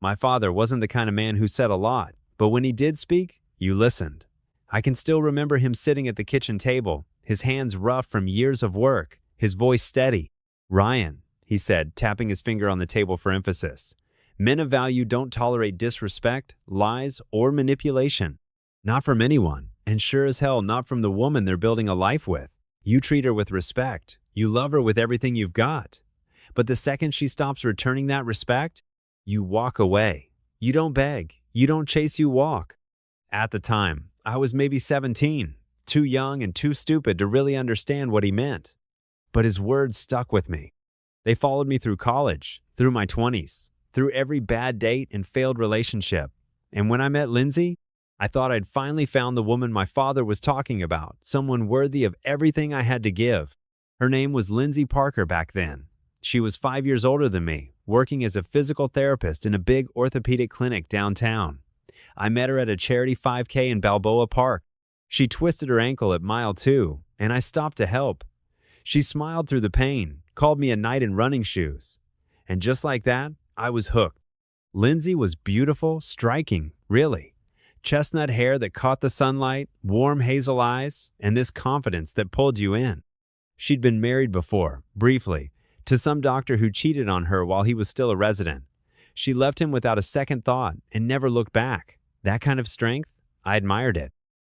My father wasn't the kind of man who said a lot, but when he did speak, you listened. I can still remember him sitting at the kitchen table, his hands rough from years of work, his voice steady. "Ryan," he said, tapping his finger on the table for emphasis. "Men of value don't tolerate disrespect, lies, or manipulation. Not from anyone, and sure as hell not from the woman they're building a life with. You treat her with respect. You love her with everything you've got. But the second she stops returning that respect, you walk away. You don't beg. You don't chase, you walk." At the time, I was maybe 17, too young and too stupid to really understand what he meant. But his words stuck with me. They followed me through college, through my 20s, through every bad date and failed relationship. And when I met Lindsay, I thought I'd finally found the woman my father was talking about, someone worthy of everything I had to give. Her name was Lindsay Parker back then. She was 5 years older than me, working as a physical therapist in a big orthopedic clinic downtown. I met her at a charity 5K in Balboa Park. She twisted her ankle at mile 2, and I stopped to help. She smiled through the pain, called me a knight in running shoes. And just like that, I was hooked. Lindsay was beautiful, striking, really. Chestnut hair that caught the sunlight, warm hazel eyes, and this confidence that pulled you in. She'd been married before, briefly, to some doctor who cheated on her while he was still a resident. She left him without a second thought and never looked back. That kind of strength, I admired it.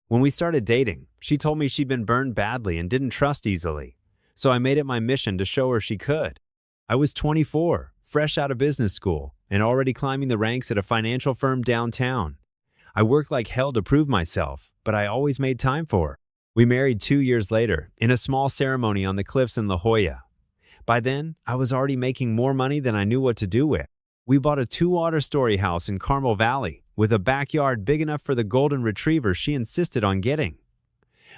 When we started dating, she told me she'd been burned badly and didn't trust easily. So I made it my mission to show her she could. I was 24, fresh out of business school, and already climbing the ranks at a financial firm downtown. I worked like hell to prove myself, but I always made time for her. We married 2 years later, in a small ceremony on the cliffs in La Jolla. By then, I was already making more money than I knew what to do with. We bought a 2-water-story house in Carmel Valley, with a backyard big enough for the golden retriever she insisted on getting.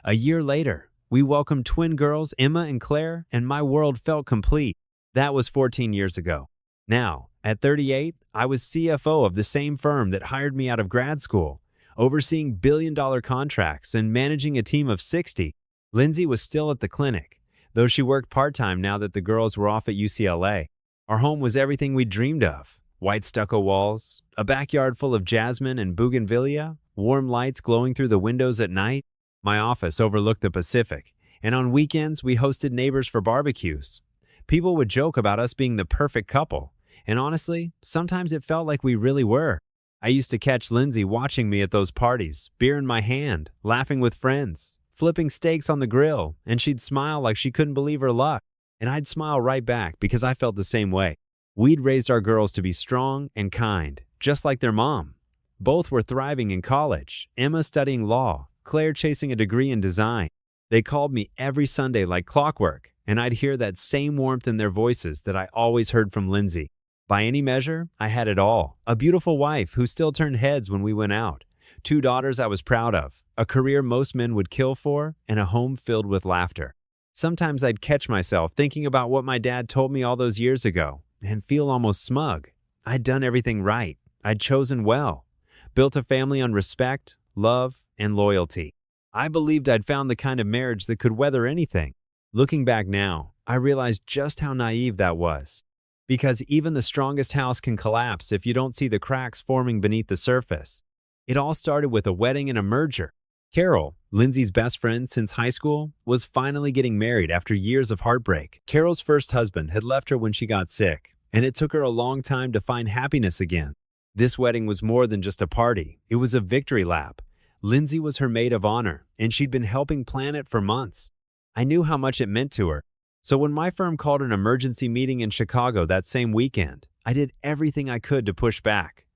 A year later, we welcomed twin girls, Emma and Claire, and my world felt complete. That was 14 years ago. Now, at 38, I was CFO of the same firm that hired me out of grad school, overseeing billion-dollar contracts and managing a team of 60. Lindsay was still at the clinic, though she worked part-time now that the girls were off at UCLA. Our home was everything we dreamed of. White stucco walls, a backyard full of jasmine and bougainvillea, warm lights glowing through the windows at night. My office overlooked the Pacific, and on weekends we hosted neighbors for barbecues. People would joke about us being the perfect couple, and honestly, sometimes it felt like we really were. I used to catch Lindsay watching me at those parties, beer in my hand, laughing with friends, flipping steaks on the grill, and she'd smile like she couldn't believe her luck. And I'd smile right back because I felt the same way. We'd raised our girls to be strong and kind, just like their mom. Both were thriving in college, Emma studying law, Claire chasing a degree in design. They called me every Sunday like clockwork, and I'd hear that same warmth in their voices that I always heard from Lindsay. By any measure, I had it all. A beautiful wife who still turned heads when we went out. 2 daughters I was proud of, a career most men would kill for, and a home filled with laughter. Sometimes I'd catch myself thinking about what my dad told me all those years ago and feel almost smug. I'd done everything right. I'd chosen well. Built a family on respect, love, and loyalty. I believed I'd found the kind of marriage that could weather anything. Looking back now, I realized just how naive that was. Because even the strongest house can collapse if you don't see the cracks forming beneath the surface. It all started with a wedding and a merger. Carol, Lindsay's best friend since high school, was finally getting married after years of heartbreak. Carol's first husband had left her when she got sick, and it took her a long time to find happiness again. This wedding was more than just a party. It was a victory lap. Lindsay was her maid of honor, and she'd been helping plan it for months. I knew how much it meant to her. So when my firm called an emergency meeting in Chicago that same weekend, I did everything I could to push back.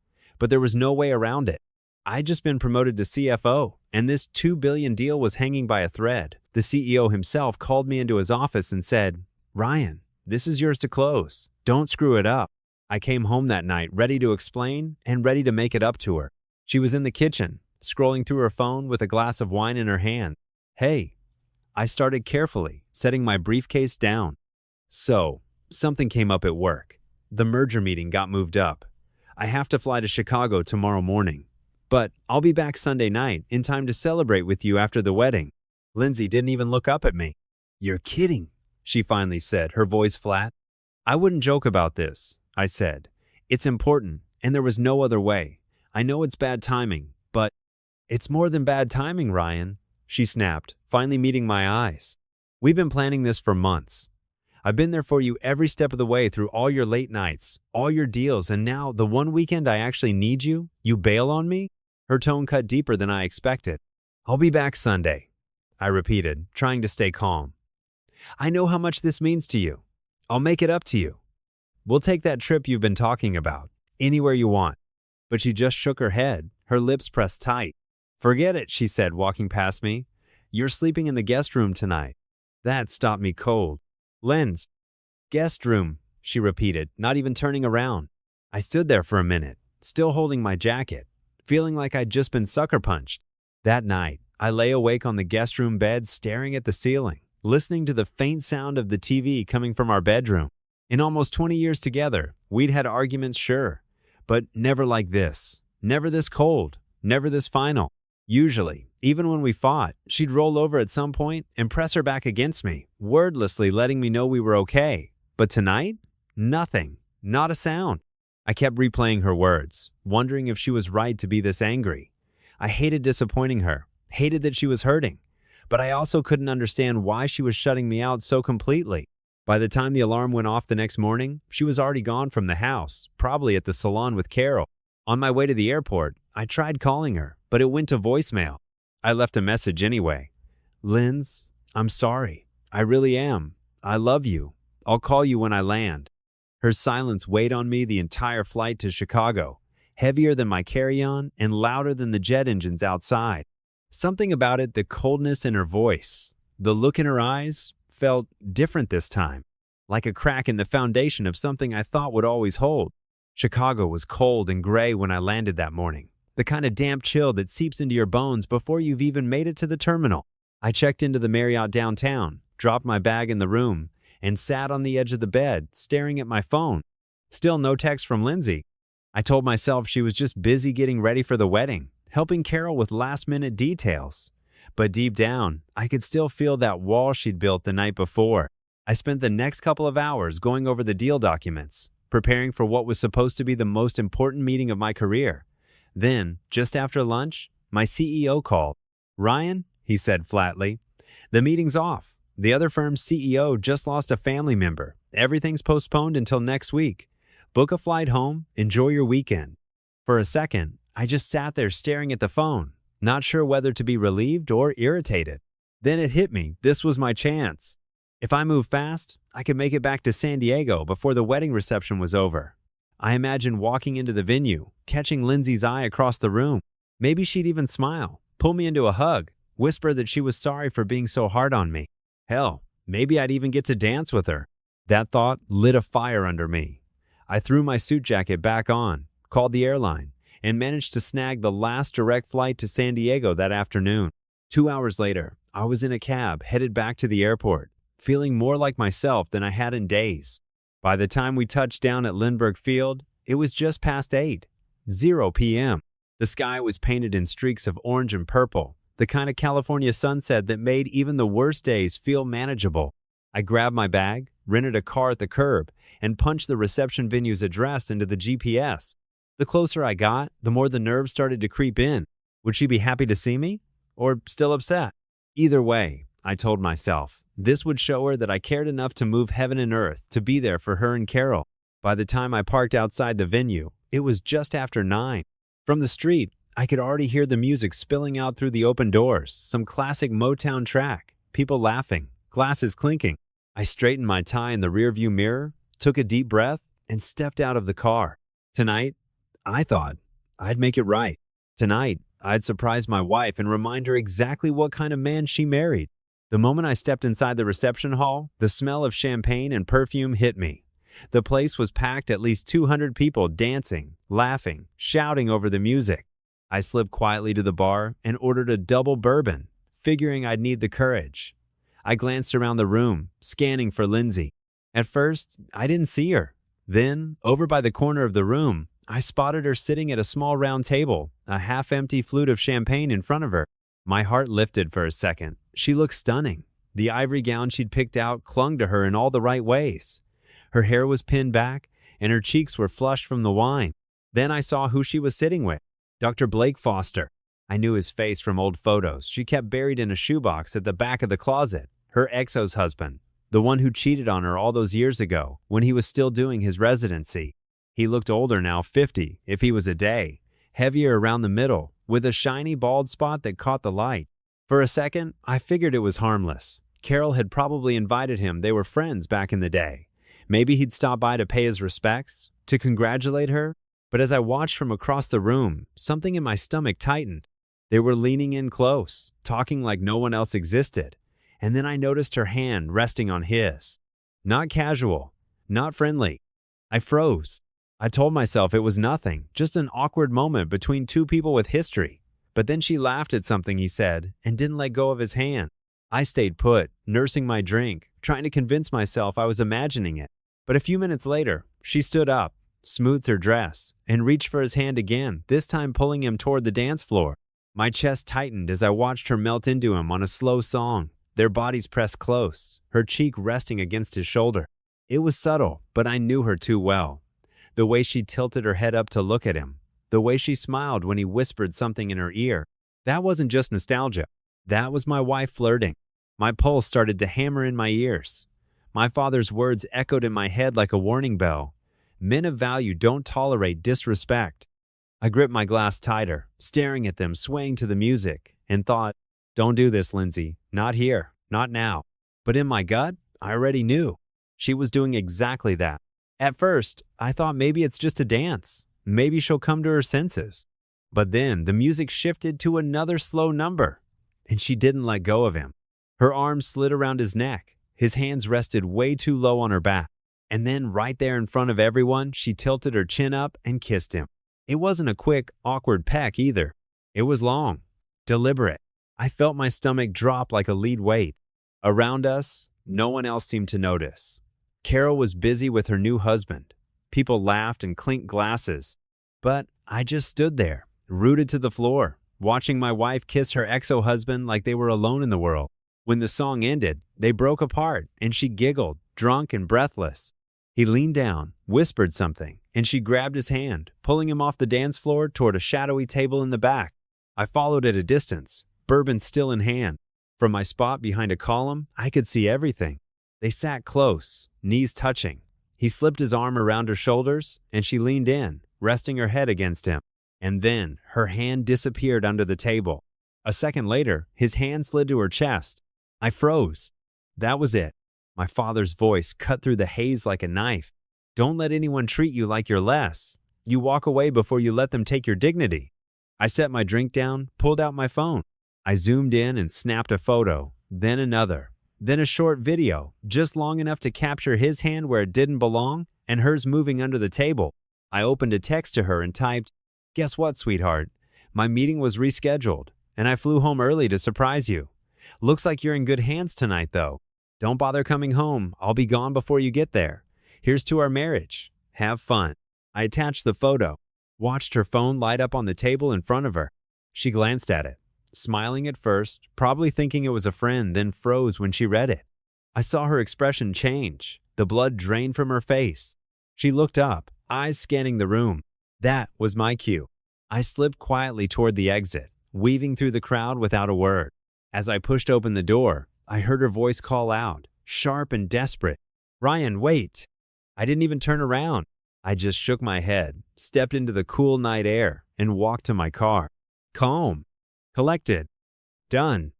But there was no way around it. I'd just been promoted to CFO, and this $2 billion deal was hanging by a thread. The CEO himself called me into his office and said, "Ryan, this is yours to close. Don't screw it up." I came home that night ready to explain and ready to make it up to her. She was in the kitchen, scrolling through her phone with a glass of wine in her hand. "Hey," I started carefully, setting my briefcase down. "So, something came up at work. The merger meeting got moved up. I have to fly to Chicago tomorrow morning. But I'll be back Sunday night in time to celebrate with you after the wedding." Lindsay didn't even look up at me. "You're kidding," she finally said, her voice flat. "I wouldn't joke about this," I said. "It's important, and there was no other way. I know it's bad timing, but it's more than bad timing, Ryan, she snapped, finally meeting my eyes. We've been planning this for months. I've been there for you every step of the way through all your late nights, all your deals, and now the one weekend I actually need you, you bail on me? Her tone cut deeper than I expected. I'll be back Sunday, I repeated, trying to stay calm. I know how much this means to you. I'll make it up to you. We'll take that trip you've been talking about, anywhere you want. But she just shook her head, her lips pressed tight. Forget it, she said, walking past me. You're sleeping in the guest room tonight. That stopped me cold. Lindsay, guest room, she repeated, not even turning around. I stood there for a minute, still holding my jacket, feeling like I'd just been sucker punched. That night, I lay awake on the guest room bed staring at the ceiling, listening to the faint sound of the TV coming from our bedroom. In almost 20 years together, we'd had arguments, sure, but never like this. Never this cold, never this final. Usually, even when we fought, she'd roll over at some point and press her back against me, wordlessly letting me know we were okay. But tonight, nothing, not a sound. I kept replaying her words, wondering if she was right to be this angry. I hated disappointing her, hated that she was hurting, but I also couldn't understand why she was shutting me out so completely. By the time the alarm went off the next morning, she was already gone from the house, probably at the salon with Carol. On my way to the airport, I tried calling her, but it went to voicemail. I left a message anyway. Lindsay, I'm sorry. I really am. I love you. I'll call you when I land. Her silence weighed on me the entire flight to Chicago, heavier than my carry-on and louder than the jet engines outside. Something about it, the coldness in her voice, the look in her eyes, felt different this time, like a crack in the foundation of something I thought would always hold. Chicago was cold and gray when I landed that morning, the kind of damp chill that seeps into your bones before you've even made it to the terminal. I checked into the Marriott downtown, dropped my bag in the room, and sat on the edge of the bed, staring at my phone. Still no text from Lindsay. I told myself she was just busy getting ready for the wedding, helping Carol with last-minute details. But deep down, I could still feel that wall she'd built the night before. I spent the next couple of hours going over the deal documents, preparing for what was supposed to be the most important meeting of my career. Then, just after lunch, my CEO called. Ryan, he said flatly, the meeting's off. The other firm's CEO just lost a family member. Everything's postponed until next week. Book a flight home, enjoy your weekend. For a second, I just sat there staring at the phone, not sure whether to be relieved or irritated. Then it hit me, this was my chance. If I moved fast, I could make it back to San Diego before the wedding reception was over. I imagined walking into the venue, catching Lindsay's eye across the room. Maybe she'd even smile, pull me into a hug, whisper that she was sorry for being so hard on me. Hell, maybe I'd even get to dance with her. That thought lit a fire under me. I threw my suit jacket back on, called the airline, and managed to snag the last direct flight to San Diego that afternoon. 2 hours later, I was in a cab headed back to the airport, feeling more like myself than I had in days. By the time we touched down at Lindbergh Field, it was just past 8:00 p.m. The sky was painted in streaks of orange and purple, the kind of California sunset that made even the worst days feel manageable. I grabbed my bag, rented a car at the curb, and punched the reception venue's address into the GPS. The closer I got, the more the nerves started to creep in. Would she be happy to see me? Or still upset? Either way, I told myself, this would show her that I cared enough to move heaven and earth to be there for her and Carol. By the time I parked outside the venue, it was just after 9. From the street, I could already hear the music spilling out through the open doors, some classic Motown track, people laughing, glasses clinking. I straightened my tie in the rearview mirror, took a deep breath, and stepped out of the car. Tonight, I thought I'd make it right. Tonight, I'd surprise my wife and remind her exactly what kind of man she married. The moment I stepped inside the reception hall, the smell of champagne and perfume hit me. The place was packed, at least 200 people dancing, laughing, shouting over the music. I slipped quietly to the bar and ordered a double bourbon, figuring I'd need the courage. I glanced around the room, scanning for Lindsay. At first, I didn't see her. Then, over by the corner of the room, I spotted her sitting at a small round table, a half-empty flute of champagne in front of her. My heart lifted for a second. She looked stunning. The ivory gown she'd picked out clung to her in all the right ways. Her hair was pinned back, and her cheeks were flushed from the wine. Then I saw who she was sitting with. Dr. Blake Foster. I knew his face from old photos she kept buried in a shoebox at the back of the closet. Her ex's husband. The one who cheated on her all those years ago when he was still doing his residency. He looked older now, 50, if he was a day. Heavier around the middle, with a shiny bald spot that caught the light. For a second, I figured it was harmless. Carol had probably invited him. They were friends back in the day. Maybe he'd stop by to pay his respects, to congratulate her. But as I watched from across the room, something in my stomach tightened. They were leaning in close, talking like no one else existed. And then I noticed her hand resting on his. Not casual, not friendly. I froze. I told myself it was nothing, just an awkward moment between two people with history. But then she laughed at something he said and didn't let go of his hand. I stayed put, nursing my drink, trying to convince myself I was imagining it. But a few minutes later, she stood up, smoothed her dress, and reached for his hand again, this time pulling him toward the dance floor. My chest tightened as I watched her melt into him on a slow song, their bodies pressed close, her cheek resting against his shoulder. It was subtle, but I knew her too well. The way she tilted her head up to look at him, the way she smiled when he whispered something in her ear. That wasn't just nostalgia. That was my wife flirting. My pulse started to hammer in my ears. My father's words echoed in my head like a warning bell. Men of value don't tolerate disrespect. I gripped my glass tighter, staring at them swaying to the music, and thought, don't do this, Lindsay. Not here. Not now. But in my gut, I already knew. She was doing exactly that. At first, I thought maybe it's just a dance. Maybe she'll come to her senses. But then the music shifted to another slow number, and she didn't let go of him. Her arms slid around his neck. His hands rested way too low on her back. And then right there in front of everyone, she tilted her chin up and kissed him. It wasn't a quick, awkward peck either. It was long, deliberate. I felt my stomach drop like a lead weight. Around us, no one else seemed to notice. Carol was busy with her new husband. People laughed and clinked glasses. But I just stood there, rooted to the floor, watching my wife kiss her ex-husband like they were alone in the world. When the song ended, they broke apart, and she giggled, drunk and breathless. He leaned down, whispered something, and she grabbed his hand, pulling him off the dance floor toward a shadowy table in the back. I followed at a distance, bourbon still in hand. From my spot behind a column, I could see everything. They sat close, knees touching. He slipped his arm around her shoulders, and she leaned in, resting her head against him. And then her hand disappeared under the table. A second later, his hand slid to her chest. I froze. That was it. My father's voice cut through the haze like a knife. Don't let anyone treat you like you're less. You walk away before you let them take your dignity. I set my drink down, pulled out my phone. I zoomed in and snapped a photo, then another, then a short video, just long enough to capture his hand where it didn't belong and hers moving under the table. I opened a text to her and typed, "Guess what, sweetheart? My meeting was rescheduled, and I flew home early to surprise you. Looks like you're in good hands tonight, though. Don't bother coming home. I'll be gone before you get there. Here's to our marriage. Have fun." I attached the photo, watched her phone light up on the table in front of her. She glanced at it, smiling at first, probably thinking it was a friend, then froze when she read it. I saw her expression change. The blood drained from her face. She looked up, eyes scanning the room. That was my cue. I slipped quietly toward the exit, weaving through the crowd without a word. As I pushed open the door, I heard her voice call out, sharp and desperate, "Ryan, wait." I didn't even turn around. I just shook my head, stepped into the cool night air, and walked to my car. Calm, collected, done.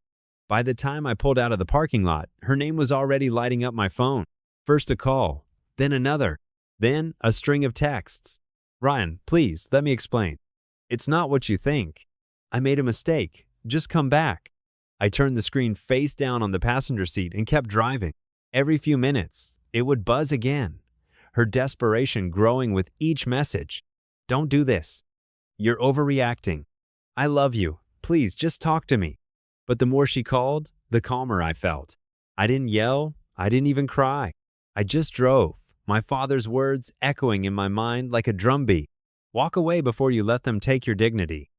By the time I pulled out of the parking lot, her name was already lighting up my phone. First a call, then another, then a string of texts. "Ryan, please, let me explain. It's not what you think. I made a mistake. Just come back." I turned the screen face down on the passenger seat and kept driving. Every few minutes, it would buzz again. Her desperation growing with each message. "Don't do this. You're overreacting. I love you. Please, just talk to me." But the more she called, the calmer I felt. I didn't yell. I didn't even cry. I just drove, my father's words echoing in my mind like a drumbeat. Walk away before you let them take your dignity.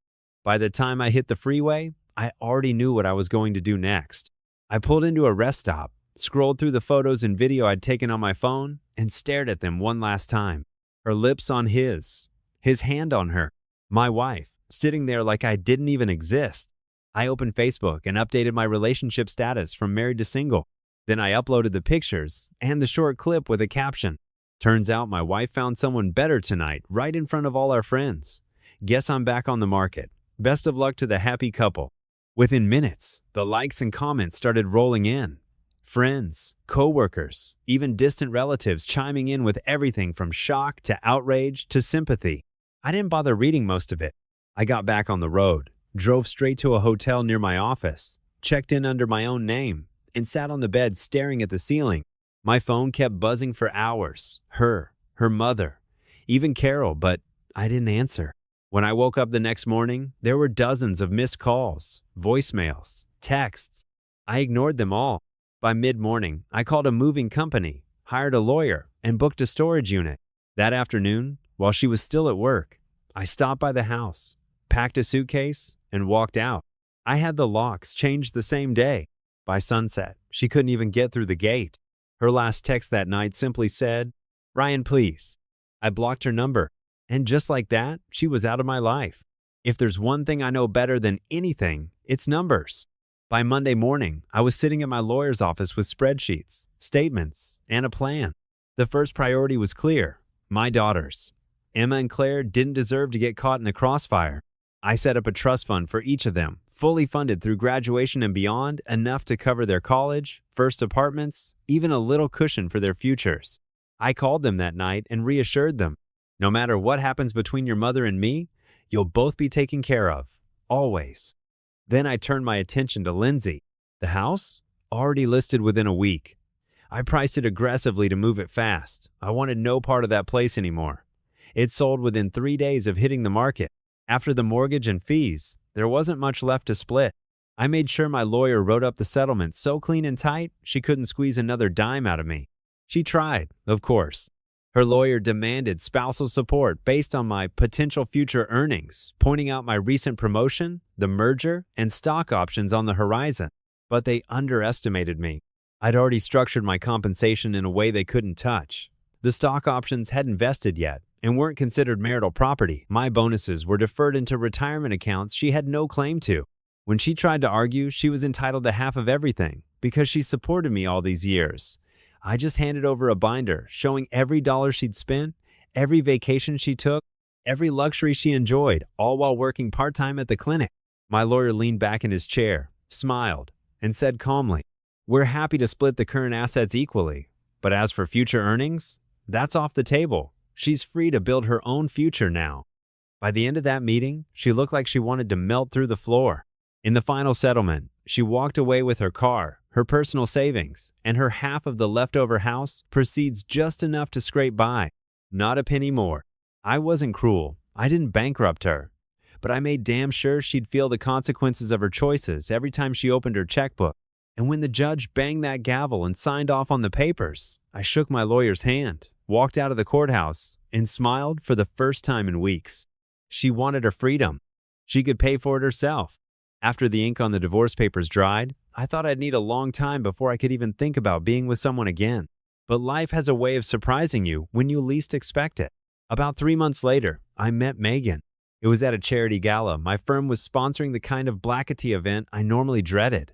By the time I hit the freeway, I already knew what I was going to do next. I pulled into a rest stop, scrolled through the photos and video I'd taken on my phone, and stared at them one last time. Her lips on his, his hand on her. My wife, sitting there like I didn't even exist. I opened Facebook and updated my relationship status from married to single. Then I uploaded the pictures and the short clip with a caption. Turns out my wife found someone better tonight, right in front of all our friends. Guess I'm back on the market. Best of luck to the happy couple. Within minutes, the likes and comments started rolling in. Friends, coworkers, even distant relatives chiming in with everything from shock to outrage to sympathy. I didn't bother reading most of it. I got back on the road, drove straight to a hotel near my office, checked in under my own name, and sat on the bed staring at the ceiling. My phone kept buzzing for hours. Her mother, even Carol, but I didn't answer. When I woke up the next morning, there were dozens of missed calls, voicemails, texts. I ignored them all. By mid-morning, I called a moving company, hired a lawyer, and booked a storage unit. That afternoon, while she was still at work, I stopped by the house, packed a suitcase, and walked out. I had the locks changed the same day. By sunset, she couldn't even get through the gate. Her last text that night simply said, "Ryan, please." I blocked her number, and just like that, she was out of my life. If there's one thing I know better than anything, it's numbers. By Monday morning, I was sitting at my lawyer's office with spreadsheets, statements, and a plan. The first priority was clear: my daughters. Emma and Claire didn't deserve to get caught in the crossfire. I set up a trust fund for each of them, fully funded through graduation and beyond, enough to cover their college, first apartments, even a little cushion for their futures. I called them that night and reassured them, no matter what happens between your mother and me, you'll both be taken care of, always. Then I turned my attention to Lindsay. The house? Already listed within a week. I priced it aggressively to move it fast. I wanted no part of that place anymore. It sold within 3 days of hitting the market. After the mortgage and fees, there wasn't much left to split. I made sure my lawyer wrote up the settlement so clean and tight, she couldn't squeeze another dime out of me. She tried, of course. Her lawyer demanded spousal support based on my potential future earnings, pointing out my recent promotion, the merger, and stock options on the horizon. But they underestimated me. I'd already structured my compensation in a way they couldn't touch. The stock options hadn't vested yet and weren't considered marital property. My bonuses were deferred into retirement accounts she had no claim to. When she tried to argue she was entitled to half of everything because she supported me all these years, I just handed over a binder showing every dollar she'd spent, every vacation she took, every luxury she enjoyed, all while working part-time at the clinic. My lawyer leaned back in his chair, smiled, and said calmly, "We're happy to split the current assets equally, but as for future earnings, that's off the table. She's free to build her own future now." By the end of that meeting, she looked like she wanted to melt through the floor. In the final settlement, she walked away with her car, her personal savings, and her half of the leftover house proceeds just enough to scrape by. Not a penny more. I wasn't cruel. I didn't bankrupt her. But I made damn sure she'd feel the consequences of her choices every time she opened her checkbook. And when the judge banged that gavel and signed off on the papers, I shook my lawyer's hand, walked out of the courthouse, and smiled for the first time in weeks. She wanted her freedom. She could pay for it herself. After the ink on the divorce papers dried, I thought I'd need a long time before I could even think about being with someone again. But life has a way of surprising you when you least expect it. About 3 months later, I met Megan. It was at a charity gala. My firm was sponsoring the kind of blackety event I normally dreaded.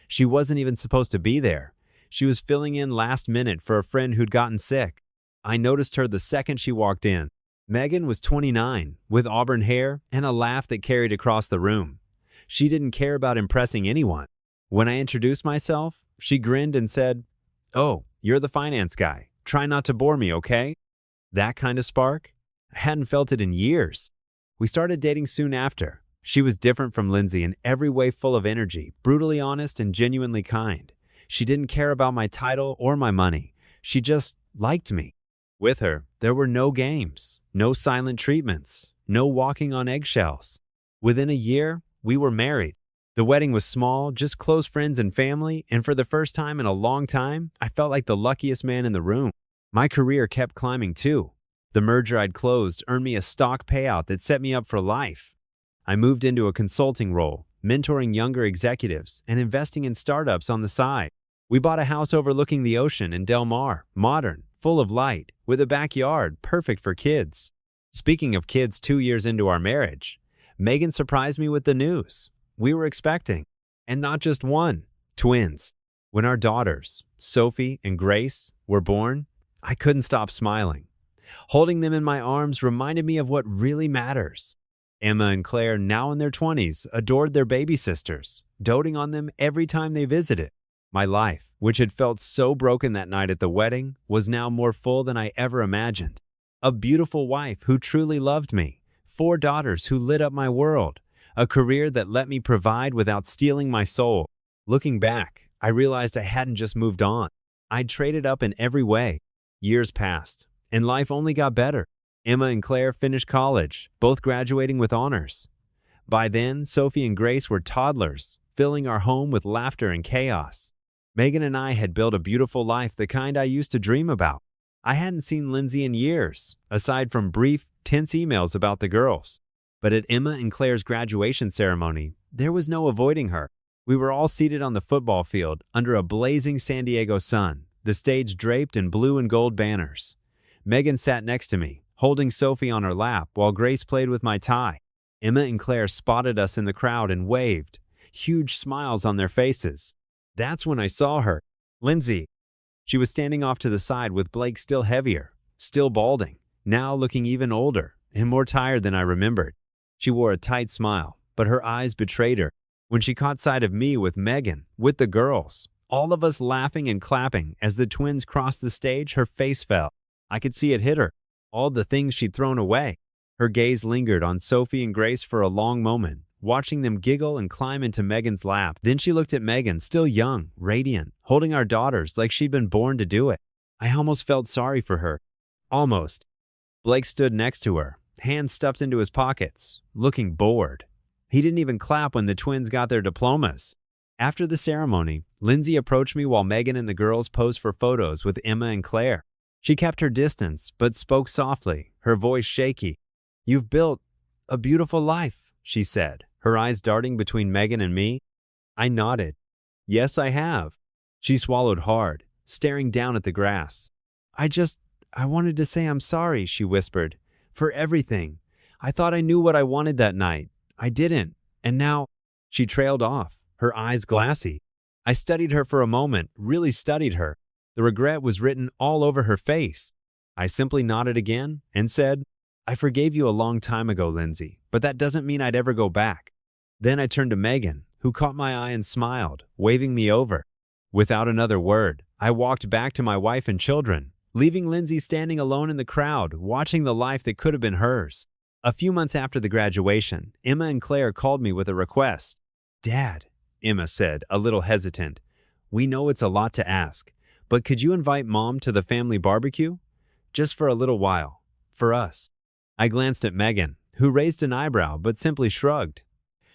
She wasn't even supposed to be there. She was filling in last minute for a friend who'd gotten sick. I noticed her the second she walked in. Megan was 29, with auburn hair and a laugh that carried across the room. She didn't care about impressing anyone. When I introduced myself, she grinned and said, "Oh, you're the finance guy. Try not to bore me, okay?" That kind of spark? I hadn't felt it in years. We started dating soon after. She was different from Lindsay in every way, full of energy, brutally honest and genuinely kind. She didn't care about my title or my money. She just liked me. With her, there were no games, no silent treatments, no walking on eggshells. Within a year, we were married. The wedding was small, just close friends and family, and for the first time in a long time, I felt like the luckiest man in the room. My career kept climbing too. The merger I'd closed earned me a stock payout that set me up for life. I moved into a consulting role, mentoring younger executives and investing in startups on the side. We bought a house overlooking the ocean in Del Mar, modern, full of light, with a backyard perfect for kids. Speaking of kids 2 years into our marriage, Megan surprised me with the news. We were expecting, and not just one, twins. When our daughters, Sophie and Grace, were born, I couldn't stop smiling. Holding them in my arms reminded me of what really matters. Emma and Claire, now in their 20s, adored their baby sisters, doting on them every time they visited. My life, which had felt so broken that night at the wedding, was now more full than I ever imagined. A beautiful wife who truly loved me, 4 daughters who lit up my world, a career that let me provide without stealing my soul. Looking back, I realized I hadn't just moved on. I'd traded up in every way. Years passed, and life only got better. Emma and Claire finished college, both graduating with honors. By then, Sophie and Grace were toddlers, filling our home with laughter and chaos. Megan and I had built a beautiful life, the kind I used to dream about. I hadn't seen Lindsay in years, aside from brief, tense emails about the girls. But at Emma and Claire's graduation ceremony, there was no avoiding her. We were all seated on the football field under a blazing San Diego sun, the stage draped in blue and gold banners. Megan sat next to me, holding Sophie on her lap while Grace played with my tie. Emma and Claire spotted us in the crowd and waved, huge smiles on their faces. That's when I saw her, Lindsay. She was standing off to the side with Blake still heavier, still balding, now looking even older and more tired than I remembered. She wore a tight smile, but her eyes betrayed her. When she caught sight of me with Megan, with the girls, all of us laughing and clapping as the twins crossed the stage, her face fell. I could see it hit her, all the things she'd thrown away. Her gaze lingered on Sophie and Grace for a long moment, watching them giggle and climb into Megan's lap. Then she looked at Megan, still young, radiant, holding our daughters like she'd been born to do it. I almost felt sorry for her. Almost. Blake stood next to her, hands stuffed into his pockets, looking bored. He didn't even clap when the twins got their diplomas. After the ceremony, Lindsay approached me while Megan and the girls posed for photos with Emma and Claire. She kept her distance, but spoke softly, her voice shaky. "You've built a beautiful life," she said, her eyes darting between Megan and me. I nodded. "Yes, I have." She swallowed hard, staring down at the grass. I wanted to say I'm sorry," she whispered, "for everything. I thought I knew what I wanted that night. I didn't, and now—" She trailed off, her eyes glassy. I studied her for a moment, really studied her. The regret was written all over her face. I simply nodded again and said, "I forgave you a long time ago, Lindsay, but that doesn't mean I'd ever go back." Then I turned to Megan, who caught my eye and smiled, waving me over. Without another word, I walked back to my wife and children, leaving Lindsay standing alone in the crowd, watching the life that could have been hers. A few months after the graduation, Emma and Claire called me with a request. "Dad," Emma said, a little hesitant, "we know it's a lot to ask, but could you invite Mom to the family barbecue? Just for a little while. For us." I glanced at Megan, who raised an eyebrow but simply shrugged.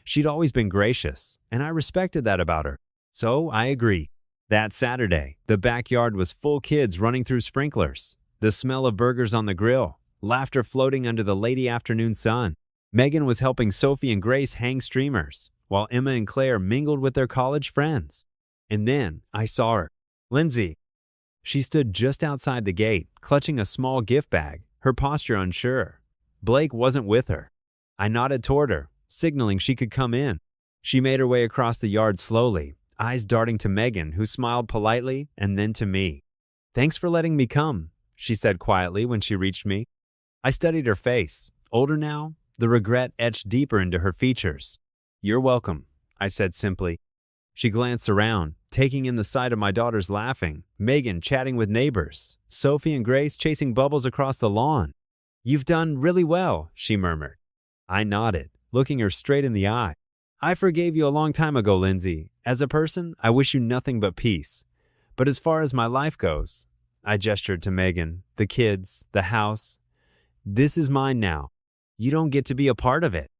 She'd always been gracious, and I respected that about her. So I agreed. That Saturday, the backyard was full, kids running through sprinklers, the smell of burgers on the grill, laughter floating under the late afternoon sun. Megan was helping Sophie and Grace hang streamers, while Emma and Claire mingled with their college friends. And then I saw her, Lindsay. She stood just outside the gate, clutching a small gift bag, her posture unsure. Blake wasn't with her. I nodded toward her, signaling she could come in. She made her way across the yard slowly, eyes darting to Megan, who smiled politely, and then to me. "Thanks for letting me come," she said quietly when she reached me. I studied her face. Older now, the regret etched deeper into her features. "You're welcome," I said simply. She glanced around, taking in the sight of my daughters laughing, Megan chatting with neighbors, Sophie and Grace chasing bubbles across the lawn. "You've done really well," she murmured. I nodded, looking her straight in the eye. "I forgave you a long time ago, Lindsay. As a person, I wish you nothing but peace. But as far as my life goes," I gestured to Megan, the kids, the house, "this is mine now. You don't get to be a part of it."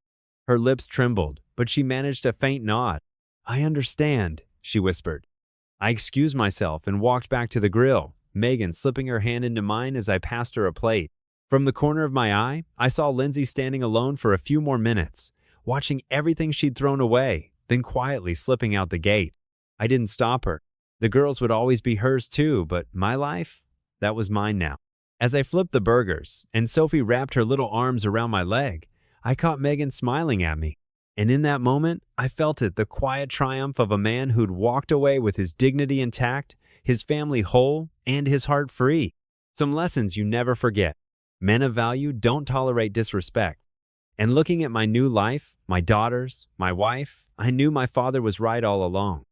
Her lips trembled, but she managed a faint nod. "I understand," she whispered. I excused myself and walked back to the grill, Megan slipping her hand into mine as I passed her a plate. From the corner of my eye, I saw Lindsay standing alone for a few more minutes, watching everything she'd thrown away, then quietly slipping out the gate. I didn't stop her. The girls would always be hers too, but my life? That was mine now. As I flipped the burgers and Sophie wrapped her little arms around my leg, I caught Megan smiling at me. And in that moment, I felt it, the quiet triumph of a man who'd walked away with his dignity intact, his family whole, and his heart free. Some lessons you never forget. Men of value don't tolerate disrespect. And looking at my new life, my daughters, my wife, I knew my father was right all along.